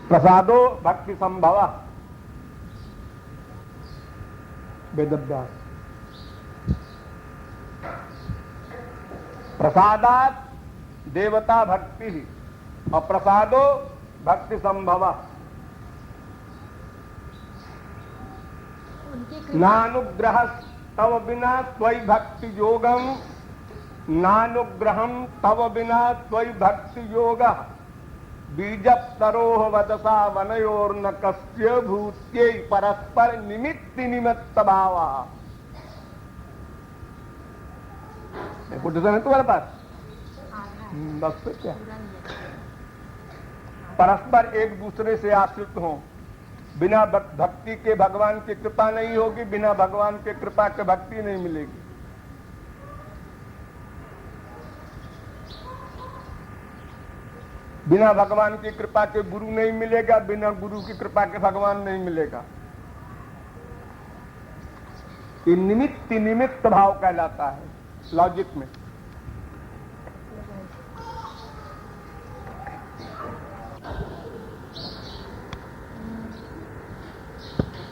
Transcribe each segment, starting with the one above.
प्रसादो भक्ति संभव वेदव्यास। प्रसादात देवता भक्ति और प्रसादो भक्ति संभव। नानुग्रह तव बिना त्वयि भक्ति योगम, नानुग्रहम तव बिना त्वयि भक्ति योगः, बीजप्तरोह वदसा वनयोर्न कस्य भूत्यै परस्पर निमित्ति निमित्त भावा। कुछ है तुम्हारे पास? बस तो क्या, परस्पर एक दूसरे से आश्रित हो। बिना भक्ति के भगवान की कृपा नहीं होगी, बिना भगवान के कृपा के भक्ति नहीं मिलेगी। बिना भगवान की कृपा के गुरु नहीं मिलेगा, बिना गुरु की कृपा के भगवान नहीं मिलेगा। ये निमित्त भाव कहलाता है लॉजिक में।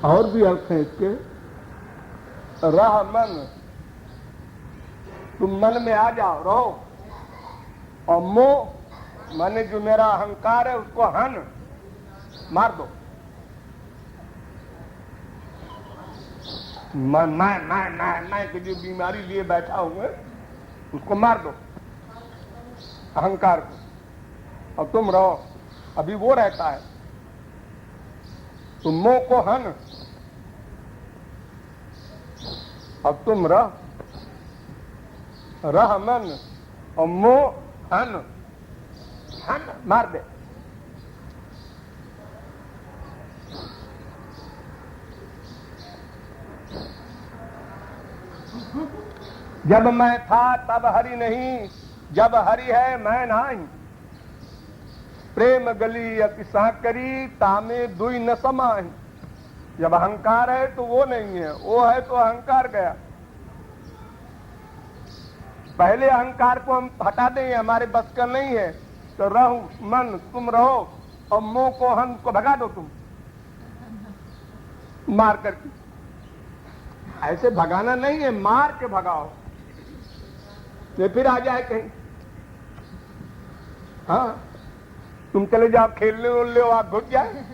और भी अर्थ है इसके। रह मन, तुम मन में आ जाओ, रहो। और मोह माने जो मेरा अहंकार है उसको हन, मार दो। मैं की जो बीमारी लिए बैठा हूं उसको मार दो, अहंकार को। और तुम रहो, अभी वो रहता है। तुम मोह को हन, अब तुम रह मन और मोह हन, मार दे। जब मैं था तब हरि नहीं, जब हरि है मैं नहीं। प्रेम गली अति साकरी, तामे दुई न समाही। जब अहंकार है तो वो नहीं है, वो है तो अहंकार गया। पहले अहंकार को हम हटा दें, हमारे बस का नहीं है। तो रहो मन, तुम रहो, और मोह को हन को भगा दो तुम मार करके। ऐसे भगाना नहीं है, मार के भगाओ, ये फिर आ जाए कहीं। हाँ, तुम चले जाओ खेलने उलने, आप घुस जाए।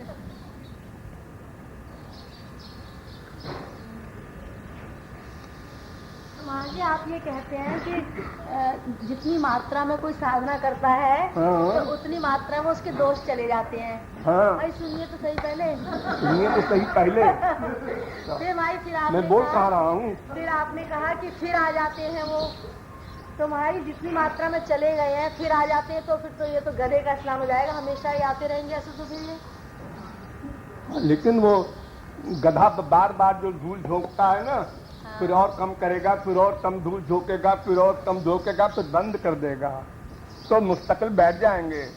जी आप ये कहते हैं कि जितनी मात्रा में कोई साधना करता है तो उतनी मात्रा में उसके दोष चले जाते हैं। हाँ। भाई सुनिए तो सही पहले, सुनिए तो सही पहले। फिर भाई फिर आपने मैं बोल कह रहा हूँ। फिर आपने कहा कि फिर आ जाते हैं वो। तो भाई जितनी मात्रा में चले गए हैं फिर आ जाते हैं, तो फिर तो ये तो गधे का स्नान हो जाएगा, हमेशा ही आते रहेंगे ऐसे तो फिर ये। लेकिन वो गधा बार बार जो धूल झोंकता है ना, फिर और कम करेगा, फिर और कम धूल झोंकेगा, फिर और कम झोंकेगा, फिर बंद कर देगा, तो मुस्तकिल बैठ जाएंगे।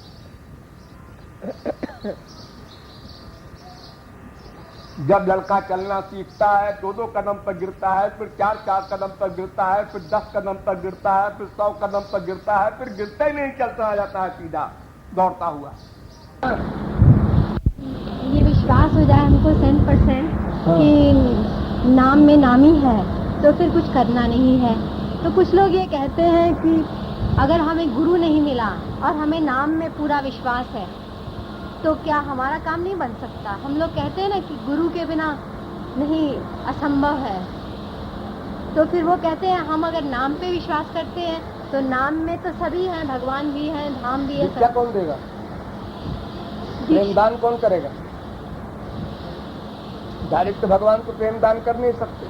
जब लड़का चलना सीखता है 2-2 कदम पर गिरता है, फिर 4-4 कदम पर गिरता है, फिर 10 कदम पर गिरता है, फिर 100 कदम पर गिरता है, फिर गिरता ही नहीं, चलता आ जाता है सीधा दौड़ता हुआ। ये विश्वास हो जाए हमको 100% कि नाम में नामी है तो फिर कुछ करना नहीं है। तो कुछ लोग ये कहते हैं कि अगर हमें गुरु नहीं मिला और हमें नाम में पूरा विश्वास है तो क्या हमारा काम नहीं बन सकता? हम लोग कहते हैं ना कि गुरु के बिना नहीं, असंभव है। तो फिर वो कहते हैं हम अगर नाम पे विश्वास करते हैं तो नाम में तो सभी हैं, भगवान भी हैं, धाम भी है। क्या कौन देगा? प्रेम दान कौन करेगा? डायरेक्ट भगवान को प्रेम दान कर नहीं सकते,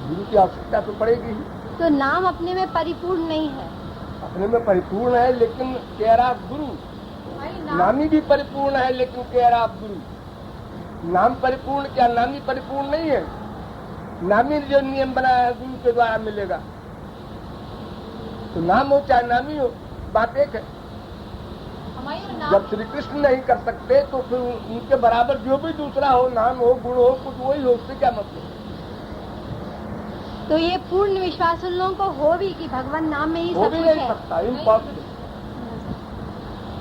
गुरु की आवश्यकता तो पड़ेगी ही। तो नाम अपने में परिपूर्ण नहीं है। अपने में परिपूर्ण है, लेकिन कह रहा गुरु। नामी भी परिपूर्ण है, लेकिन कह रहा गुरु। नाम परिपूर्ण क्या, नामी परिपूर्ण नहीं है। नामी जो नियम बनाया है गुरु के द्वारा मिलेगा। तो नाम हो चाहे नामी हो, बात एक है। जब श्री कृष्ण नहीं कर सकते तो फिर उनके बराबर जो भी दूसरा हो, नाम हो, गुण हो, कुछ वही हो, उससे क्या मतलब? तो ये पूर्ण विश्वास उन लोगों को हो भी कि भगवान नाम में ही सब कुछ है। नहीं सकता, इम्पॉसिबल।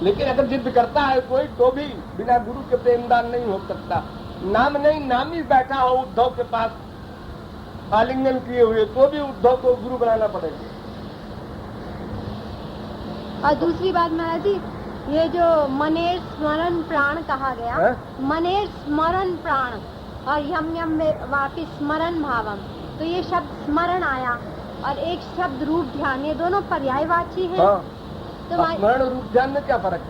लेकिन अगर जिद करता है कोई तो भी बिना गुरु के प्रेमदान नहीं हो सकता। नाम नहीं, नामी बैठा हो उद्धव के पास आलिंगन किए हुए, तो भी उद्धव को गुरु बनाना पड़ेगा। और दूसरी बात महाराज जी, ये जो मनेर स्मरण प्राण कहा गया, मनेर स्मरण प्राण और यम यम में वापिस स्मरण भावम, तो ये शब्द स्मरण आया और एक शब्द रूप ध्यान, ये दोनों पर्यायवाची हैं। हाँ। तो स्मरण रूप ध्यान में क्या फर्क है?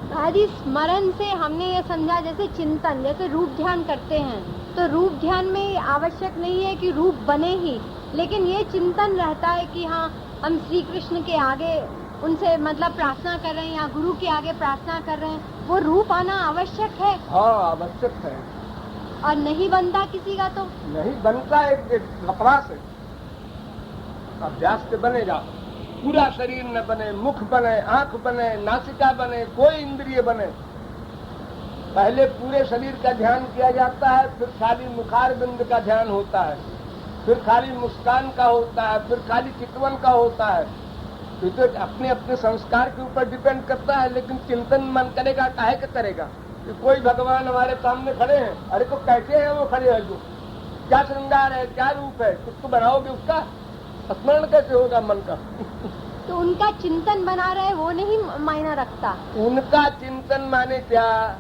महाराज, स्मरण से हमने ये समझा जैसे चिंतन, जैसे रूप ध्यान करते हैं तो रूप ध्यान में आवश्यक नहीं है कि रूप बने ही, लेकिन ये चिंतन रहता है कि हाँ हम श्री कृष्ण के आगे उनसे मतलब प्रार्थना कर रहे हैं या गुरु के आगे प्रार्थना कर रहे हैं, वो रूप आना आवश्यक है। हाँ, आवश्यक है। और नहीं बनता किसी का, तो नहीं बनता, एक अभ्यास है, अभ्यास से बनेगा। पूरा शरीर न बने, मुख बने, आंख बने, नासिका बने, कोई इंद्रिय बने। पहले पूरे शरीर का ध्यान किया जाता है, फिर खाली मुखार बिंद का ध्यान होता है, फिर खाली मुस्कान का होता है, फिर खाली चितवन का होता है। तो अपने अपने संस्कार के ऊपर डिपेंड करता है। लेकिन चिंतन मन करेगा, काहे का करेगा? कि कोई भगवान हमारे सामने खड़े हैं, अरे तो कैसे हैं वो खड़े हैं, जो क्या श्रृंगार है, क्या रूप है, कुछ तो बनाओगे उसका, स्मरण कैसे होगा मन का? तो उनका चिंतन बना रहे वो नहीं मायना रखता। उनका चिंतन माने क्या?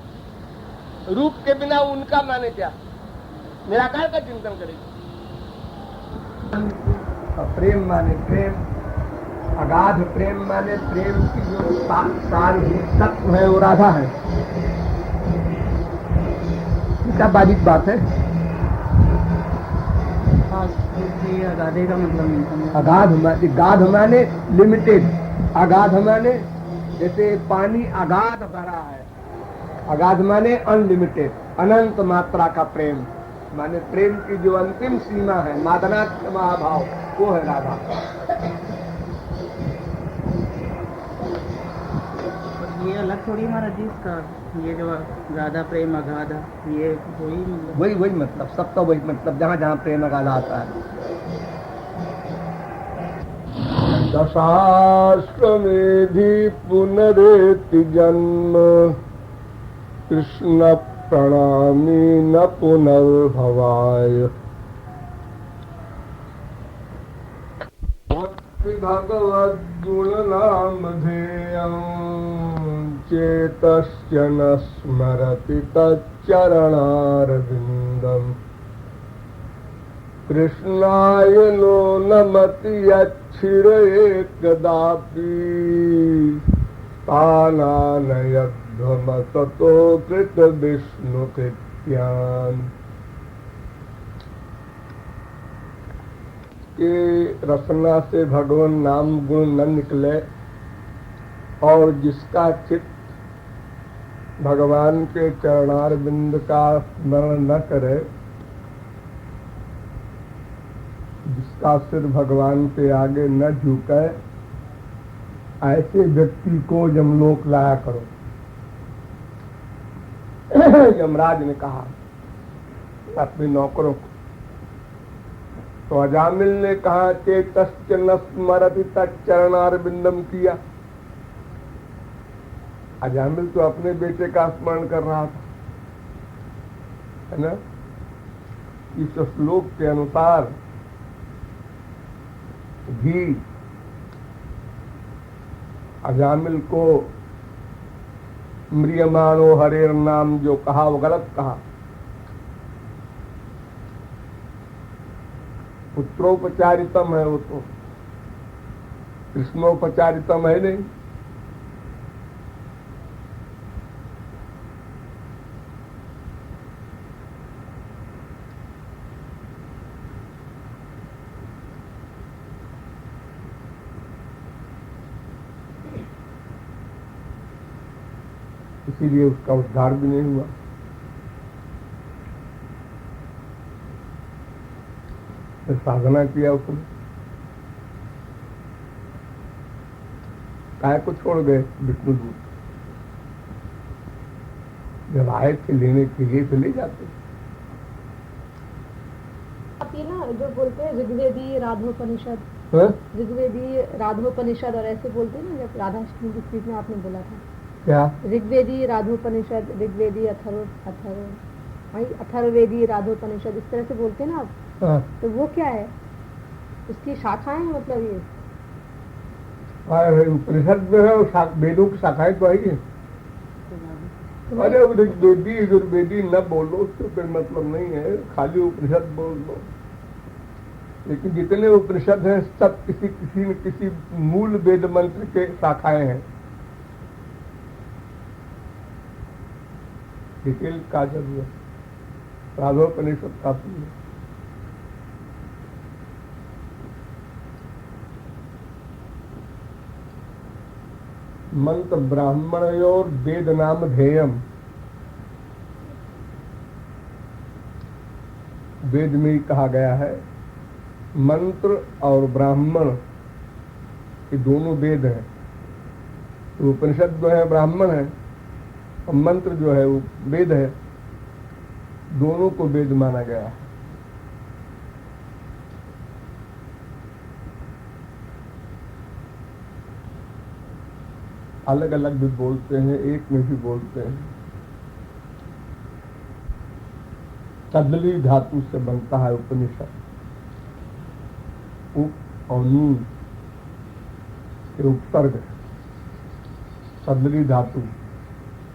रूप के बिना उनका माने क्या? निराकार का चिंतन करेगा। प्रेम माने प्रेम, अगाध प्रेम माने प्रेम की जो सारभूत तत्व है वो राधा है। क्या बाजिक बात है? अगाधे का मतलब अगाध माने लिमिटेड, अगाध माने जैसे पानी अगाध भरा है, अगाध माने अनलिमिटेड, अनंत मात्रा का प्रेम माने प्रेम की जो अंतिम सीमा है, मादनात् महाभाव, वो है राधा। ये अलग थोड़ी महाराज जी इसका, ये जो राधा प्रेम अगाधा, ये वही मतलब सबका वही मतलब, जहाँ जहाँ प्रेम अगाधा आता है। दशाश्वमेधि पुनरेति जन्म कृष्ण प्रणामी न पुनर्भवाय। भगवद गुण नाम ध्येयं चेतस्य न स्मरति तच्चरणारविन्दम्। कृष्णाय नो नमति यच्छिरये कदापि तानानयध्वमसतो कृत विष्णुकृत्यान्। कि रसना से भगवान नाम गुण न निकले और जिसका चित्त भगवान के चरणार बिंद का स्मरण न करे, जिसका सिर भगवान के आगे न झुके, ऐसे व्यक्ति को यमलोक लाया करो। यमराज ने कहा अपने नौकरों को। तो अजामिल ने कहा चेतश्च न स्मरति तच्चरणारविंदम किया। अजामिल तो अपने बेटे का स्मरण कर रहा था, है ना? इस श्लोक के अनुसार भी अजामिल को म्रियमाणो हरेर नाम जो कहा वो गलत कहा। पुत्रोपचारितम है वो, तो कृष्णोपचारितम है नहीं। इसीलिए उसका उद्धार भी नहीं हुआ। साधना किया उसने, काय को छोड़ गए विष्णुदूत। जब आए थे लेने के लिए तो ले जाते। आप ये ना जो बोलते हैं ऋग्वेदी राधोपनिषद, ऋग्वेदी राधोपनिषद और ऐसे बोलते हैं ना, जब राधा अष्टमी की स्थिति में आपने बोला था, क्या? ऋग्वेदी राधोपनिषद, ऋग्वेदी अथर्ववेदी राधोपनिषद, इस तरह से बोलते हैं ना आप, हाँ। तो वो क्या है? उसकी शाखाएं हैं मतलब ये? उपनिषद में है, वेदों की शाखाएं तो है ही। अरे ऋग्वेदी यजुर्वेदी न बोलो तो कोई मतलब नहीं है, खाली उपनिषद बोल लो। लेकिन जितने उपनिषद हैं सब किसी न किसी मूल वेद मंत्र के शाखाएं हैं। डिटेल का जरूरत, राधोपनिषद काफी है। मंत्र ब्राह्मणयोर वेद नाम ध्येयम, वेद में ही कहा गया है मंत्र और ब्राह्मण ये दोनों वेद हैं। तो उपनिषद जो है ब्राह्मण है और मंत्र जो है वो वेद है, दोनों को वेद माना गया है। अलग अलग भी बोलते हैं, एक में भी बोलते हैं। कदली धातु से बनता है उपनिषद। उप और नी के उपसर्ग है। कदली धातु।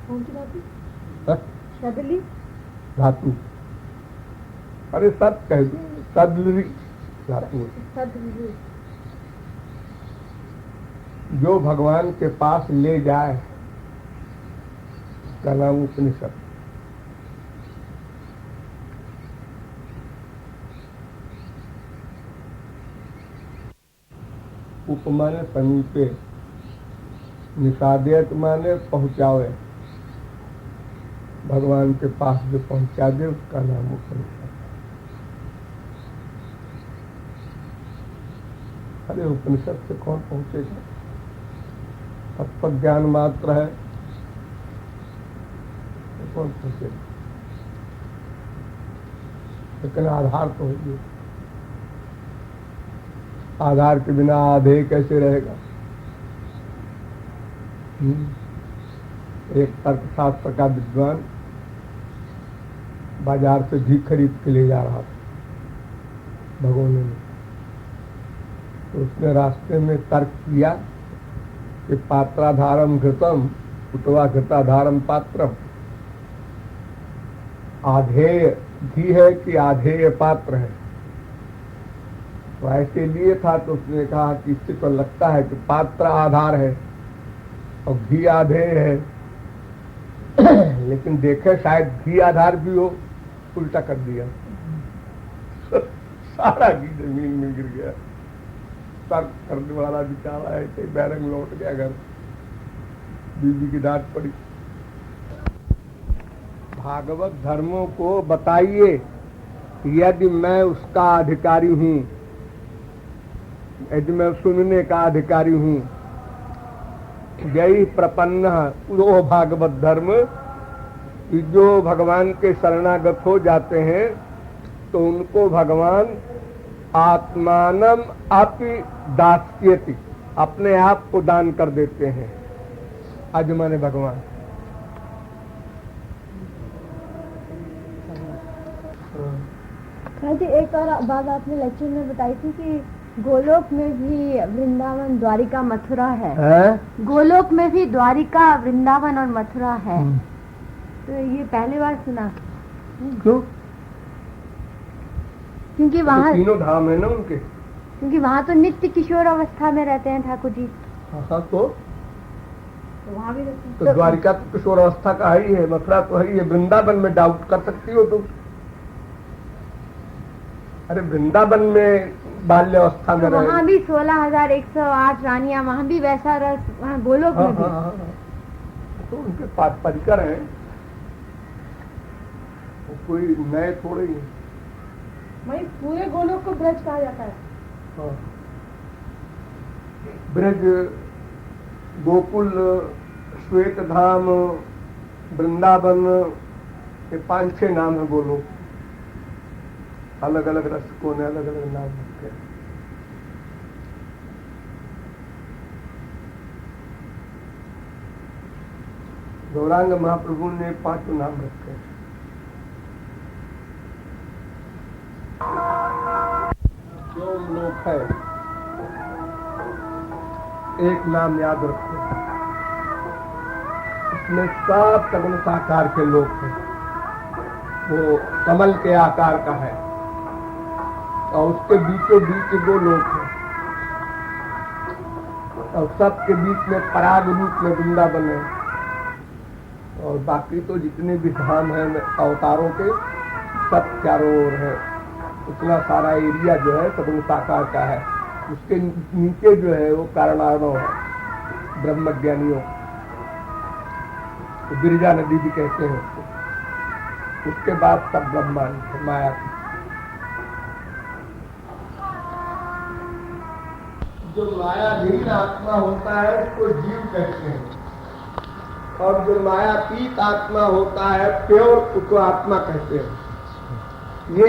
कौन सी धातु? कदली धातु। अरे सत कह दो, कदली धातु। जो भगवान के पास ले जाए उसका नाम उपनिषद। उप माने समीपे, निषादयत माने पहुंचावे, भगवान के पास जो पहुंचा दे उसका नाम उपनिषद। अरे उपनिषद से कौन पहुंचेगा? तत्व ज्ञान मात्र है तो कौन पहुंचेगा? लेकिन आधार तो है। आधार के बिना आधे कैसे रहेगा? एक तर्कशास्त्र का विद्वान बाजार से घी खरीद के ले जा रहा था भगोने में, तो उसने रास्ते में तर्क किया कि पात्राधारम घृतम उतवा घृताधारम पात्रम, आधेय घी है कि आधेय पात्र है। तो ऐसे लिए था तो उसने कहा कि इससे तो लगता है कि पात्र आधार है और घी आधेय है, लेकिन देखे शायद घी आधार भी हो, उल्टा कर दिया। सारा घी जमीन में गिर गया। तर्क करने वाला बेचारा ऐसे बैरंग लौट गया घर, बीबी की डांट पड़ी। भागवत धर्मों को बताइए, यदि मैं उसका अधिकारी हूं, यदि मैं सुनने का अधिकारी हूं, यही प्रपन्न वो भागवत धर्म जो भगवान के शरणागत हो जाते हैं तो उनको भगवान आत्मानम अपि दास्यति, अपने आप को दान कर देते हैं। अजमाने भगवान। जी एक और बात आपने लेक्चर में बताई थी कि गोलोक में भी वृंदावन द्वारिका मथुरा है। गोलोक में भी द्वारिका वृंदावन और मथुरा है। तो ये पहली बार सुना। क्यों? क्योंकि वहाँ तीनों धाम है ना उनके। क्योंकि वहाँ तो नित्य किशोर अवस्था में रहते हैं ठाकुर जी। हाँ तो वहाँ भी रहते हैं। तो द्वारिका तो किशोर अवस्था का ही है, मथुरा तो है ही है। वृंदावन में डाउट कर सकती हो तुम? अरे वृंदावन में बाल्य अवस्था में तो वहाँ भी 16,108 रानियां, वहाँ भी वैसा रस, वहाँ गोलोक में भी। तो उनके पास परिकर हैं, वो कोई नए थोड़े ही। वही पूरे गोलोक को ब्रज कहा जाता है। हाँ। ब्रज, गोकुल, श्वेत धाम, वृंदावन, ये 5-6 नाम है गोलोक। अलग अलग रसिकों ने अलग अलग नाम रखे। गौरांग महाप्रभु ने 5 नाम रखे। जो लोक है, एक नाम याद रखो, इसमें सब सगुण साकार के लोग हैं। वो कमल के आकार का है और उसके बीचों बीच वो लोग हैं और सबके बीच में पराग रूप में वृंदावन है। और बाकी तो जितने भी धाम हैं अवतारों के, सब चारों ओर है। उतना सारा एरिया जो है सगुण साकार का है। उसके नीचे जो है वो कारणारणव है, ब्रह्मज्ञानियों, तो गिरिजा नदी भी कहते हैं उसको। उसके बाद सब ब्रह्मांड माया की। जो मायाधीन आत्मा होता है उसको जीव कहते हैं, और जो मायातीत आत्मा होता है प्योर, उसको आत्मा कहते हैं। ये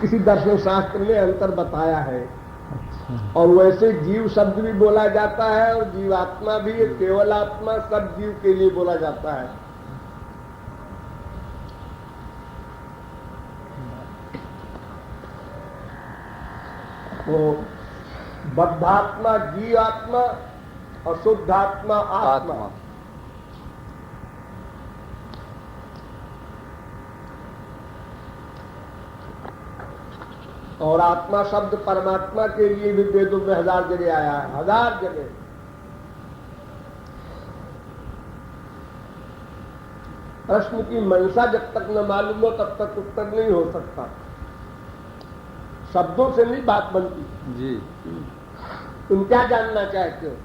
किसी दर्शन शास्त्र में अंतर बताया है। और वैसे जीव शब्द भी बोला जाता है और जीवात्मा भी, केवल आत्मा सब जीव के लिए बोला जाता है। तो बद्धात्मा जीवात्मा और शुद्धात्मा आत्मा। और आत्मा शब्द परमात्मा के लिए भी वेदों में 1000 जगह आया है, 1000 जगह। प्रश्न की मंशा जब तक न मालूम हो तब तक उत्तर नहीं हो सकता। शब्दों से नहीं बात बनती जी। तुम क्या जानना चाहते हो?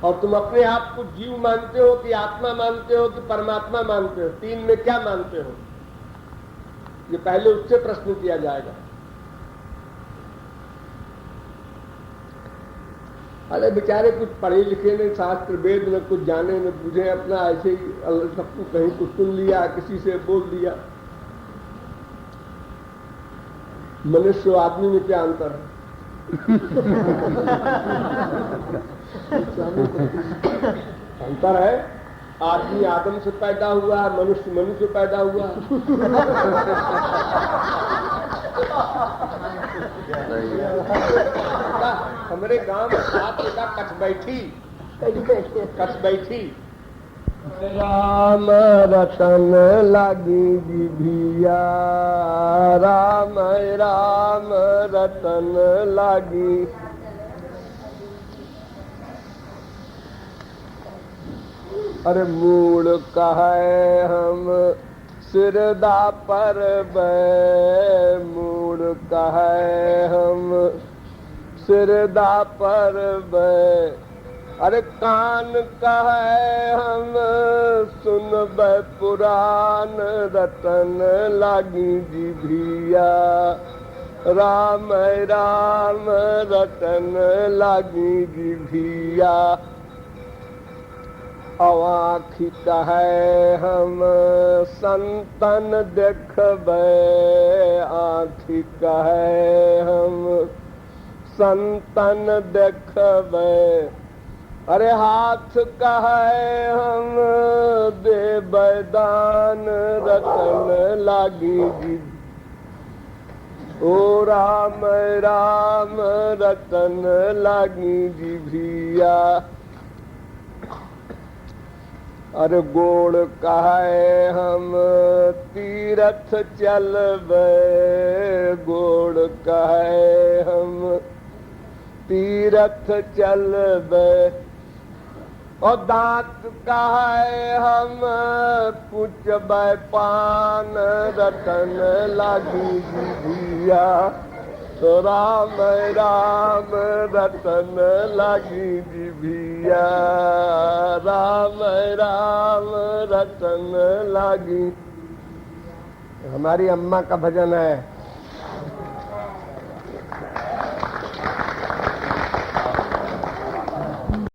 और तुम अपने आप को जीव मानते हो कि आत्मा मानते हो कि परमात्मा मानते हो? 3 में क्या मानते हो? ये पहले उससे प्रश्न किया जाएगा। अरे बेचारे कुछ पढ़े लिखे ने, शास्त्र वेद में कुछ जाने न बुझे, अपना ऐसे ही सबको कहीं कुछ सुन लिया, किसी से बोल दिया। मनुष्य और आदमी में क्या अंतर है? अंतर है। आदमी आदम से पैदा हुआ, मनुष्य मनुष्य पैदा हुआ। हमारे गांव में साथ बेटा कछ बैठी राम रतन लागी जिभिया, राम राम रतन लागी। अरे मूल कहे हम सिरदा पर बै, मूल कहे हम सिरदा पर बै। अरे कान कहे हम सुनबै पुराण, रतन लागी जिभिया, राम राम रतन लागी जिभिया। आँखि कहे हम संतन देखबै, आँखि कहे हम संतन देखबै। अरे हाथ कहे हम देबै दान, रतन लागी जी। ओ राम राम रतन लागी जिभिया। अरे गोड़ कहे हम तीरथ चलबै, गोड़ कहे हम तीरथ चलबै। और दांत कहे हम कुचबै पान, रतन लागी जिभिया। राम राम रतन लागी जिभिया, राम राम रतन लागी। हमारी अम्मा का भजन है।